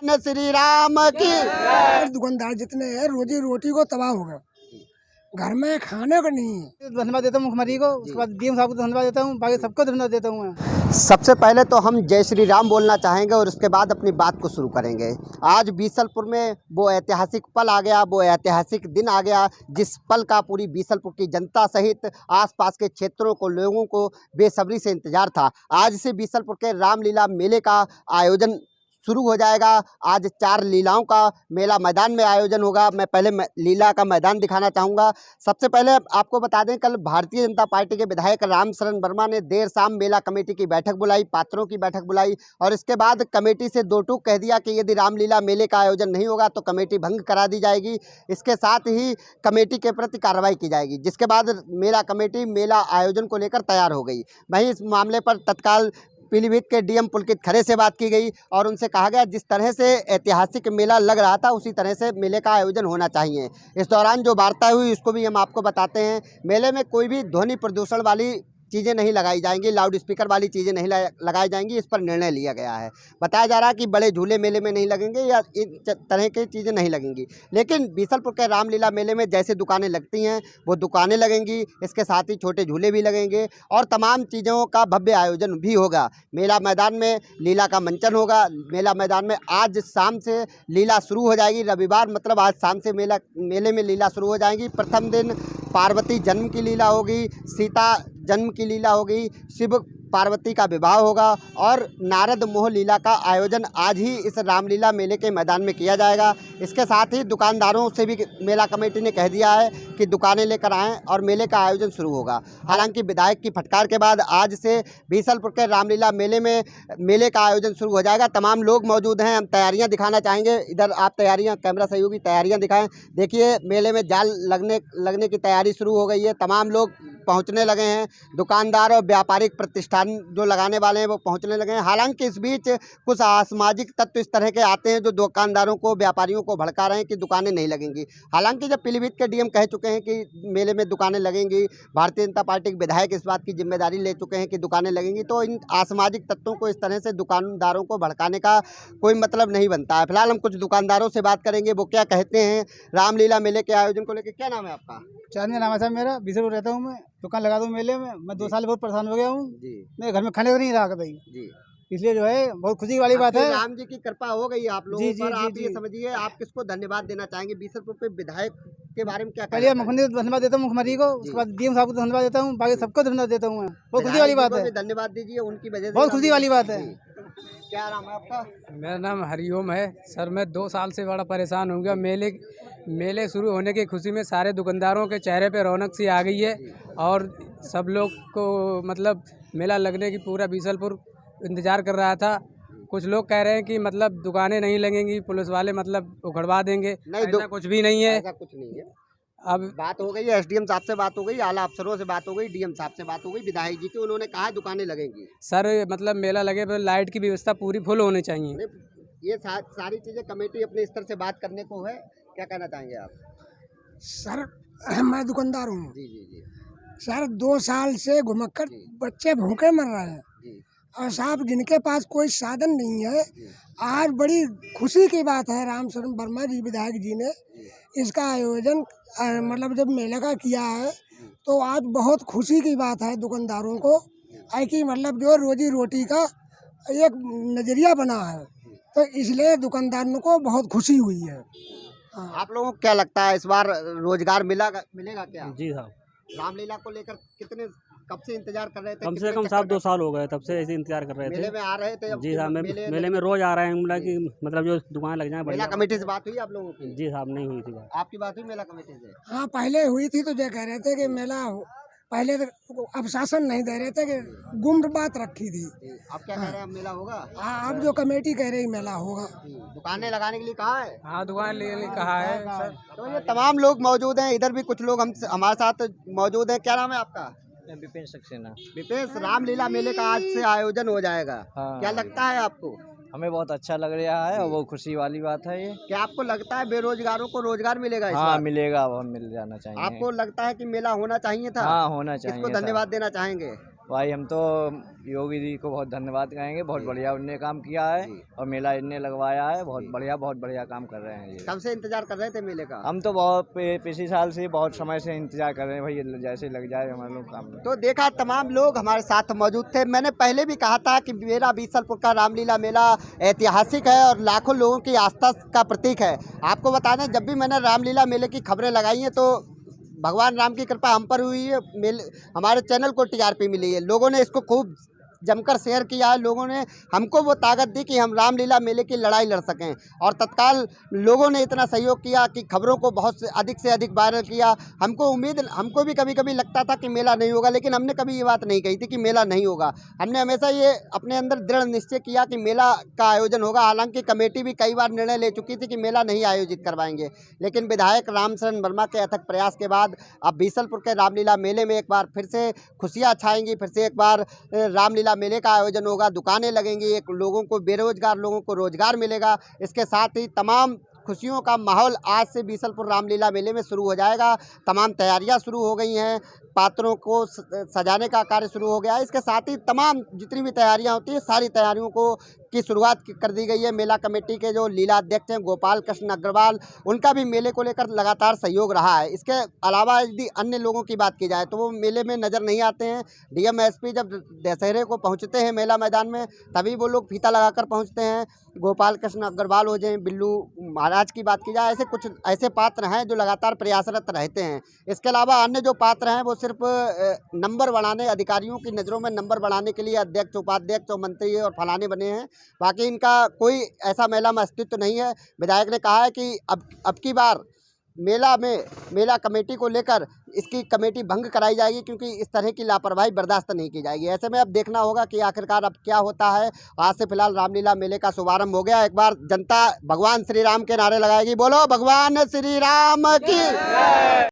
श्री राम की। दुकानदार जितने हैं रोजी रोटी को तबाह हो गए, घर में खाने को नहीं है। धन्यवाद देता हूँ मुख्यमंत्री को, उसके बाद डीएम साहब को धन्यवाद देता हूँ, बाकी सबको धन्यवाद देता हूँ मैं। सबसे पहले तो हम जय श्री राम बोलना चाहेंगे और उसके बाद अपनी बात को शुरू करेंगे। आज बीसलपुर में वो ऐतिहासिक पल आ गया, वो ऐतिहासिक दिन आ गया जिस पल का पूरी बीसलपुर की जनता सहित आसपास के क्षेत्रों को, लोगों को बेसब्री से इंतजार था। आज से बीसलपुर के रामलीला मेले का आयोजन शुरू हो जाएगा। आज 4 लीलाओं का मेला मैदान में आयोजन होगा। मैं पहले लीला का मैदान दिखाना चाहूँगा। सबसे पहले आपको बता दें, कल भारतीय जनता पार्टी के विधायक रामशरण वर्मा ने देर शाम मेला कमेटी की बैठक बुलाई, पात्रों की बैठक बुलाई और इसके बाद कमेटी से 2 टूक कह दिया कि यदि रामलीला मेले का आयोजन नहीं होगा तो कमेटी भंग करा दी जाएगी। इसके साथ ही कमेटी के प्रति कार्रवाई की जाएगी, जिसके बाद मेला कमेटी मेला आयोजन को लेकर तैयार हो गई। वहीं इस मामले पर तत्काल पीलीभीत के डीएम पुलकित खरे से बात की गई और उनसे कहा गया जिस तरह से ऐतिहासिक मेला लग रहा था उसी तरह से मेले का आयोजन होना चाहिए। इस दौरान जो वार्ता हुई उसको भी हम आपको बताते हैं। मेले में कोई भी ध्वनि प्रदूषण वाली चीज़ें नहीं लगाई जाएंगी, लाउड स्पीकर वाली चीज़ें नहीं लगाई जाएंगी। इस पर निर्णय लिया गया है। बताया जा रहा है कि बड़े झूले मेले में नहीं लगेंगे या इन तरह की चीज़ें नहीं लगेंगी, लेकिन बीसलपुर के रामलीला मेले में जैसे दुकानें लगती हैं वो दुकानें लगेंगी। इसके साथ ही छोटे झूले भी लगेंगे और तमाम चीज़ों का भव्य आयोजन भी होगा। मेला मैदान में लीला का मंचन होगा। मेला मैदान में आज शाम से लीला शुरू हो जाएगी। रविवार मतलब आज शाम से मेले में लीला शुरू हो जाएगी। प्रथम दिन पार्वती जन्म की लीला होगी, सीता जन्म की लीला होगी, शिव पार्वती का विवाह होगा और नारद मोह लीला का आयोजन आज ही इस रामलीला मेले के मैदान में किया जाएगा। इसके साथ ही दुकानदारों से भी मेला कमेटी ने कह दिया है कि दुकानें लेकर आएँ और मेले का आयोजन शुरू होगा। हालांकि विधायक की फटकार के बाद आज से बीसलपुर के रामलीला मेले में मेले का आयोजन शुरू हो जाएगा। तमाम लोग मौजूद हैं, हम तैयारियाँ दिखाना चाहेंगे। इधर आप तैयारियाँ, कैमरा सहयोगी तैयारियाँ दिखाएँ। देखिए मेले में जाल लगने की तैयारी शुरू हो गई है। तमाम लोग पहुंचने लगे हैं। दुकानदार और व्यापारिक प्रतिष्ठान जो लगाने वाले हैं वो पहुंचने लगे हैं। हालांकि इस बीच कुछ असामाजिक तत्व इस तरह के आते हैं जो दुकानदारों को, व्यापारियों को भड़का रहे हैं कि दुकानें नहीं लगेंगी। हालांकि जब पीलीभीत के डीएम कह चुके हैं कि मेले में दुकानें लगेंगी, भारतीय जनता पार्टी के विधायक इस बात की जिम्मेदारी ले चुके हैं कि दुकानें लगेंगी, तो इन असामाजिक तत्वों को इस तरह से दुकानदारों को भड़काने का कोई मतलब नहीं बनता है। फिलहाल हम कुछ दुकानदारों से बात करेंगे, वो क्या कहते हैं रामलीला मेले के आयोजन को लेकर। क्या नाम है आपका? चांदनी नाम है साहब मेरा, बीसलपुर रहता हूँ मैं, दुकान लगा दूँ मेले में। मैं 2 साल बहुत परेशान हो गया हूँ, मेरे घर में खाने को नहीं रहा कभी जी। इसलिए जो है बहुत खुशी वाली बात है। राम जी की कृपा हो गई आप लोगों पर। आप ये समझिए, आप किसको धन्यवाद देना चाहेंगे बीसलपुर के विधायक के बारे में? क्या पहले मुख्यमंत्री को धन्यवाद देता हूँ, मुख्यमंत्री को, उसके बाद डीएम साहब को धन्यवाद देता हूँ, बाकी सबको धन्यवाद देता हूँ मैं। बहुत खुशी वाली बात है, धन्यवाद दीजिए, उनकी वजह से बहुत खुशी वाली बात है। क्या नाम है आपका? मेरा नाम हरिओम है सर। मैं 2 साल से बड़ा परेशान हो गया। मेले शुरू होने की खुशी में सारे दुकानदारों के चेहरे पे रौनक सी आ गई है और सब लोग को मतलब मेला लगने की पूरा बीसलपुर इंतज़ार कर रहा था। कुछ लोग कह रहे हैं कि मतलब दुकानें नहीं लगेंगी, पुलिस वाले मतलब उखड़वा देंगे। ऐसा कुछ भी नहीं है, ऐसा कुछ नहीं है। अब बात हो गई है, एसडीएम साहब से बात हो गई, आला अफसरों से बात हो गई, डीएम साहब से बात हो गई, विधायक जी की, उन्होंने कहा दुकानें लगेंगी। सर मतलब मेला लगे पर लाइट की व्यवस्था पूरी फुल होनी चाहिए। ये सारी चीज़ें कमेटी अपने स्तर से बात करने को है। क्या कहना चाहेंगे आप? सर मैं दुकानदार हूँ जी जी जी सर, 2 साल से घुमक्कर बच्चे भूखे मर रहे हैं जी और साहब जिनके पास कोई साधन नहीं है। आज बड़ी खुशी की बात है, रामशरण वर्मा जी विधायक जी ने इसका आयोजन मतलब जब मेले का किया है तो आज बहुत खुशी की बात है दुकानदारों को। है कि मतलब जो रोजी रोटी का एक नज़रिया बना है, तो इसलिए दुकानदारों को बहुत खुशी हुई है। आप लोगों को क्या लगता है इस बार रोजगार मिलेगा क्या? जी साहब, रामलीला को लेकर कब से इंतजार कर रहे थे? कम से कम साहब 2 साल हो गए, तब से ऐसे इंतजार कर रहे थे। मेले में आ रहे थे? जी साहब, मेले में रोज आ रहे हैं, मतलब कि मतलब जो दुकान लग जाए। मेला कमेटी से बात हुई आप लोगों की? जी साहब, नहीं हुई थी बात। आपकी बात हुई मेला कमेटी से? हाँ पहले हुई थी, तो जो कह रहे थे कि मेला पहले तो अब शासन नहीं दे रहे थे कि गुम्र बात रखी थी। अब क्या कह रहे हैं, अब मेला होगा? हाँ अब जो कमेटी कह रही मेला होगा। दुकानें लगाने के लिए कहा है? हाँ दुकान लेने के लिए कहा है सर। तो ये तमाम लोग मौजूद हैं। इधर भी कुछ लोग हमारे साथ मौजूद हैं। क्या नाम है आपका? विपिन सक्सेना। विपेश, रामलीला मेले का आज से आयोजन हो जाएगा। क्या लगता है आपको? हमें बहुत अच्छा लग रहा है और वो खुशी वाली बात है ये। क्या आपको लगता है बेरोजगारों को रोजगार मिलेगा इस हाँ बार? मिलेगा, वो मिल जाना चाहिए। आपको लगता है कि मेला होना चाहिए था? हाँ होना चाहिए। किसको धन्यवाद देना चाहेंगे? भाई हम तो योगी जी को बहुत धन्यवाद कहेंगे, बहुत बढ़िया उनने काम किया है और मेला इनने लगवाया है, बहुत बढ़िया काम कर रहे हैं ये। कब से इंतजार कर रहे थे मेले का? हम तो बहुत पिछले साल से बहुत समय से इंतजार कर रहे हैं भाई, जैसे लग जाए हमारे लोग काम में। तो देखा तमाम लोग हमारे साथ मौजूद थे। मैंने पहले भी कहा था कि मेरा बीसलपुर का रामलीला मेला ऐतिहासिक है और लाखों लोगों की आस्था का प्रतीक है। आपको बता दें, जब भी मैंने रामलीला मेले की खबरें लगाई हैं तो भगवान राम की कृपा हम पर हुई है, हमारे चैनल को टीआरपी मिली है, लोगों ने इसको खूब जमकर शेयर किया है, लोगों ने हमको वो ताकत दी कि हम रामलीला मेले की लड़ाई लड़ सकें और तत्काल लोगों ने इतना सहयोग किया कि खबरों को बहुत से अधिक वायरल किया। हमको भी कभी कभी लगता था कि मेला नहीं होगा, लेकिन हमने कभी ये बात नहीं कही थी कि मेला नहीं होगा। हमने हमेशा ये अपने अंदर दृढ़ निश्चय किया कि मेला का आयोजन होगा। हालांकि कमेटी भी कई बार निर्णय ले चुकी थी कि मेला नहीं आयोजित करवाएंगे, लेकिन विधायक रामशरण वर्मा के अथक प्रयास के बाद अब बीसलपुर के रामलीला मेले में एक बार फिर से खुशियाँ छाएंगी, फिर से एक बार रामलीला मेले का आयोजन होगा, दुकानें लगेंगी, एक लोगों को बेरोजगार लोगों को रोजगार मिलेगा। इसके साथ ही तमाम खुशियों का माहौल आज से बीसलपुर रामलीला मेले में शुरू हो जाएगा। तमाम तैयारियां शुरू हो गई हैं, पात्रों को सजाने का कार्य शुरू हो गया है। इसके साथ ही तमाम जितनी भी तैयारियां होती हैं सारी तैयारियों की शुरुआत कर दी गई है। मेला कमेटी के जो लीला अध्यक्ष हैं गोपाल कृष्ण अग्रवाल, उनका भी मेले को लेकर लगातार सहयोग रहा है। इसके अलावा यदि अन्य लोगों की बात की जाए तो वो मेले में नज़र नहीं आते हैं। डीएम एसपी जब दशहरे को पहुँचते हैं मेला मैदान में तभी वो लोग फीता लगाकर पहुँचते हैं। गोपाल कृष्ण अग्रवाल हो जाए, बिल्लू महाराज की बात की जाए, ऐसे कुछ ऐसे पात्र हैं जो लगातार प्रयासरत रहते हैं। इसके अलावा अन्य जो पात्र हैं वो सिर्फ नंबर बढ़ाने, अधिकारियों की नज़रों में नंबर बढ़ाने के लिए अध्यक्ष उपाध्यक्ष और मंत्री और फलाने बने हैं। बाकी इनका कोई ऐसा मेला में अस्तित्व नहीं है। विधायक ने कहा है कि अब की बार मेला कमेटी को लेकर इसकी कमेटी भंग कराई जाएगी, क्योंकि इस तरह की लापरवाही बर्दाश्त नहीं की जाएगी। ऐसे में अब देखना होगा कि आखिरकार अब क्या होता है। आज से फिलहाल रामलीला मेले का शुभारंभ हो गया। एक बार जनता भगवान श्री राम के नारे लगाएगी, बोलो भगवान श्री राम की।